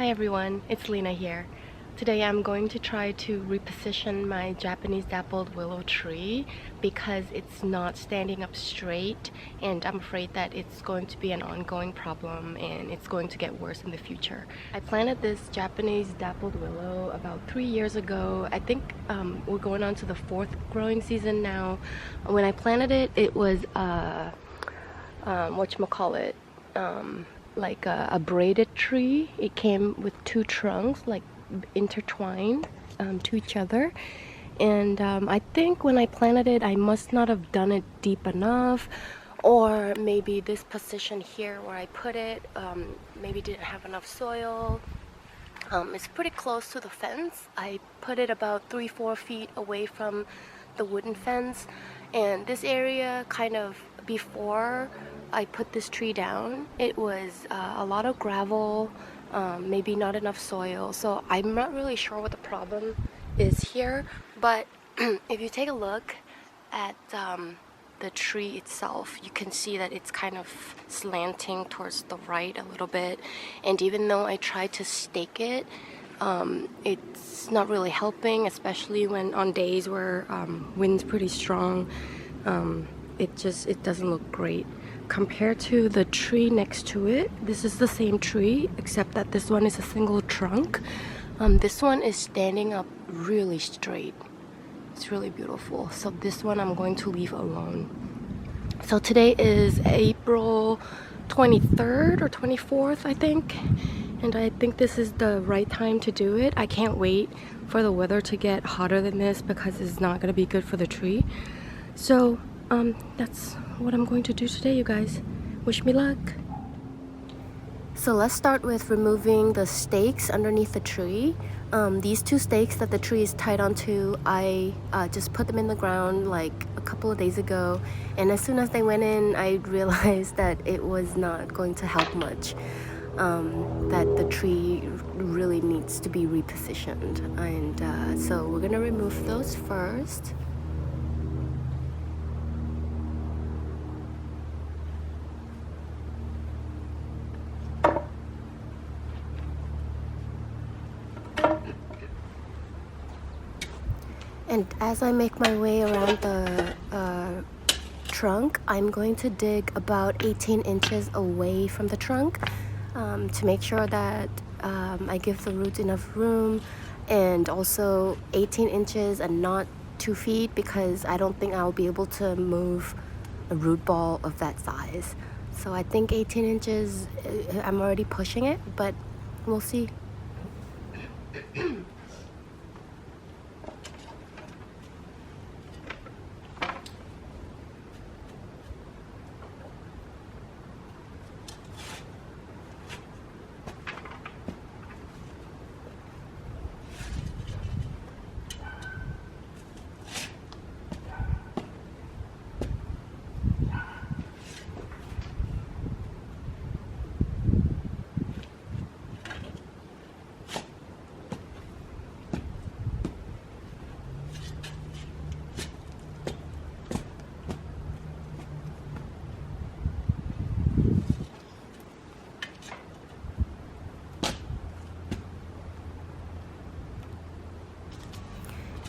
Hi everyone, it's Lena here. Today I'm going to try to reposition my Japanese dappled willow tree because it's not standing up straight, and I'm afraid that it's going to be an ongoing problem and it's going to get worse in the future. I planted this Japanese dappled willow about 3 years ago. I think we're going on to the 4th growing season now. When I planted it, it was whatchamacallit, like a braided tree. It came with 2 trunks like intertwined to each other, and I think when I planted it I must not have done it deep enough, or maybe this position here where I put it maybe didn't have enough soil. It's pretty close to the fence. I put it about 3-4 feet away from the wooden fence, and this area kind of before I put this tree down, it was a lot of gravel, maybe not enough soil, so I'm not really sure what the problem is here. But if you take a look at the tree itself, you can see that it's kind of slanting towards the right a little bit, and even though I tried to stake it, it's not really helping, especially when on days where wind's pretty strong. It doesn't look great compared to the tree next to it. This is the same tree, except that this one is a single trunk. This one is standing up really straight. It's really beautiful. So this one I'm going to leave alone. So today is April 23rd or 24th, I think, and I think this is the right time to do it. I can't wait for the weather to get hotter than this because it's not going to be good for the tree. So that's what I'm going to do today, you guys. Wish me luck. So let's start with removing the stakes underneath the tree. These 2 stakes that the tree is tied onto, I just put them in the ground like a couple of days ago, and as soon as they went in, I realized that it was not going to help much, that the tree really needs to be repositioned, and so we're gonna remove those first. And as I make my way around the trunk, I'm going to dig about 18 inches away from the trunk to make sure that I give the roots enough room, and also 18 inches and not 2 feet, because I don't think I'll be able to move a root ball of that size. So I think 18 inches, I'm already pushing it, but we'll see.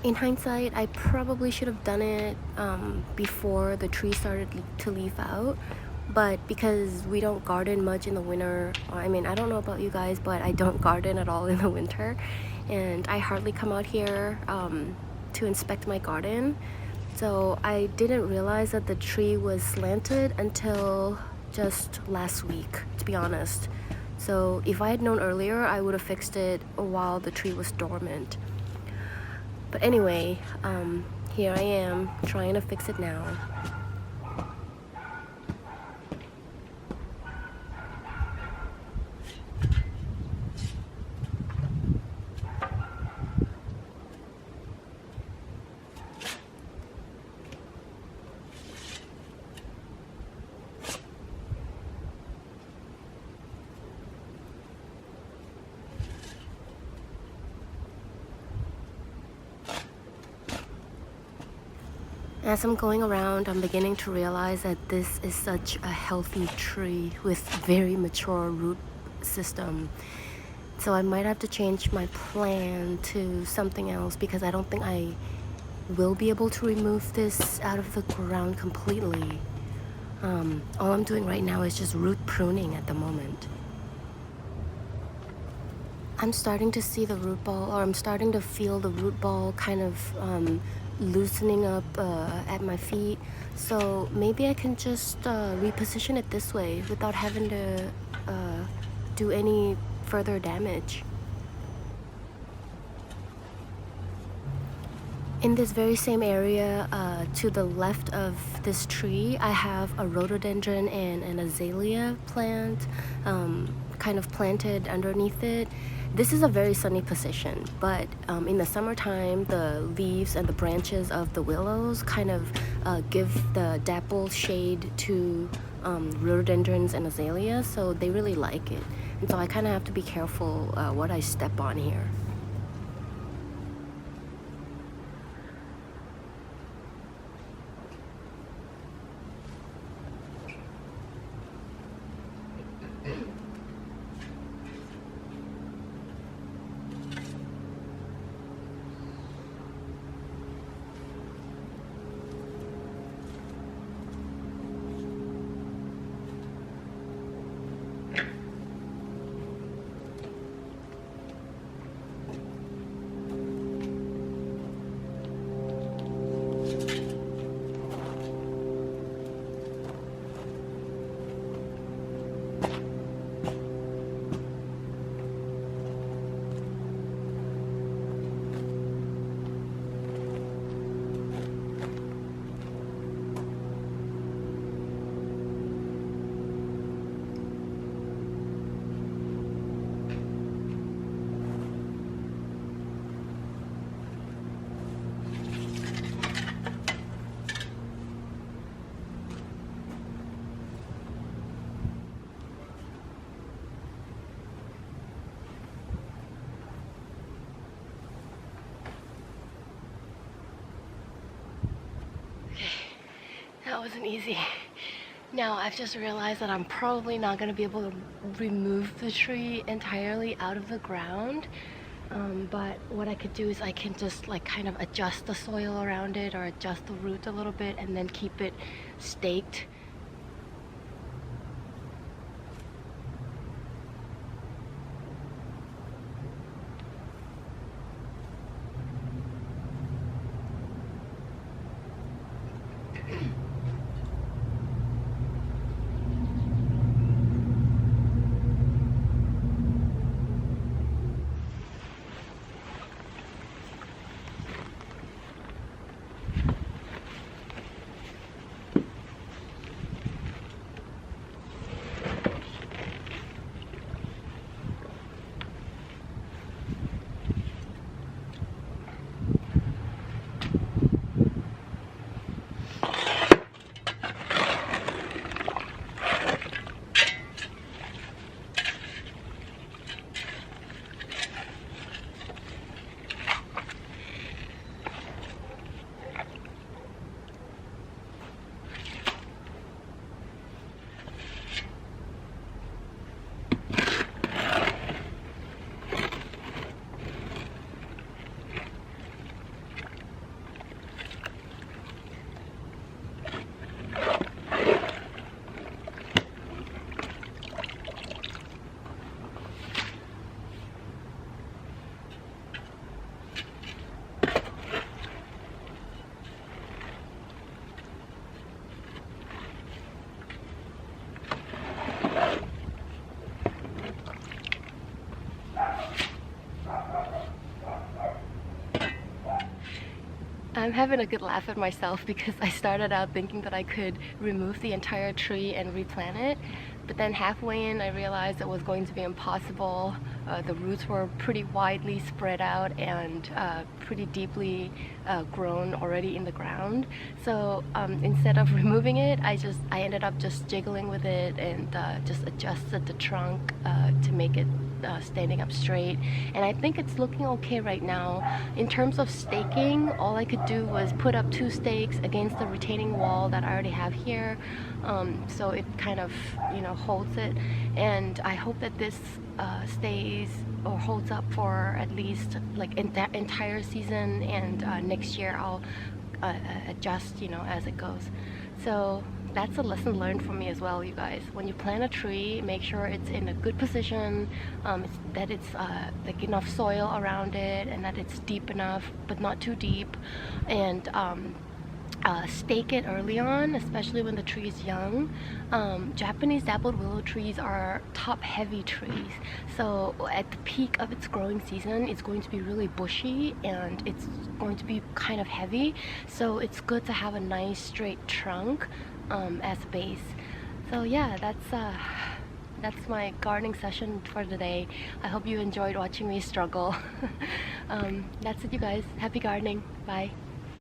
In hindsight, I probably should have done it before the tree started to leaf out, but because we don't garden much in the winter, I mean, I don't know about you guys, but I don't garden at all in the winter, and I hardly come out here to inspect my garden. So I didn't realize that the tree was slanted until just last week, to be honest. So if I had known earlier, I would have fixed it while the tree was dormant. But anyway, here I am trying to fix it now. As I'm going around, I'm beginning to realize that this is such a healthy tree with very mature root system. So I might have to change my plan to something else because I don't think I will be able to remove this out of the ground completely. All I'm doing right now is just root pruning at the moment. I'm starting to see the root ball, or I'm starting to feel the root ball kind of loosening up at my feet. So maybe I can just reposition it this way without having to do any further damage. In this very same area, to the left of this tree, I have a rhododendron and an azalea plant kind of planted underneath it. This is a very sunny position, but in the summertime, the leaves and the branches of the willows kind of give the dappled shade to rhododendrons and azaleas, so they really like it. And so I kind of have to be careful what I step on here. That wasn't easy. Now I've just realized that I'm probably not going to be able to remove the tree entirely out of the ground. But what I could do is I can just like kind of adjust the soil around it or adjust the roots a little bit and then keep it staked. I'm having a good laugh at myself because I started out thinking that I could remove the entire tree and replant it, but then halfway in I realized it was going to be impossible. The roots were pretty widely spread out and pretty deeply grown already in the ground. So instead of removing it, I ended up just jiggling with it and just adjusted the trunk to make it standing up straight, and I think it's looking okay right now. In terms of staking, all I could do was put up 2 stakes against the retaining wall that I already have here, so it kind of, you know, holds it, and I hope that this stays or holds up for at least like in that entire season, and next year I'll adjust, you know, as it goes. So that's a lesson learned for me as well, you guys. When you plant a tree, make sure it's in a good position, that it's like enough soil around it, and that it's deep enough but not too deep, and stake it early on, especially when the tree is young. Japanese dappled willow trees are top heavy trees, so at the peak of its growing season it's going to be really bushy and it's going to be kind of heavy, so it's good to have a nice straight trunk as a base. So yeah, that's my gardening session for today. I hope you enjoyed watching me struggle. That's it, you guys. Happy gardening. Bye.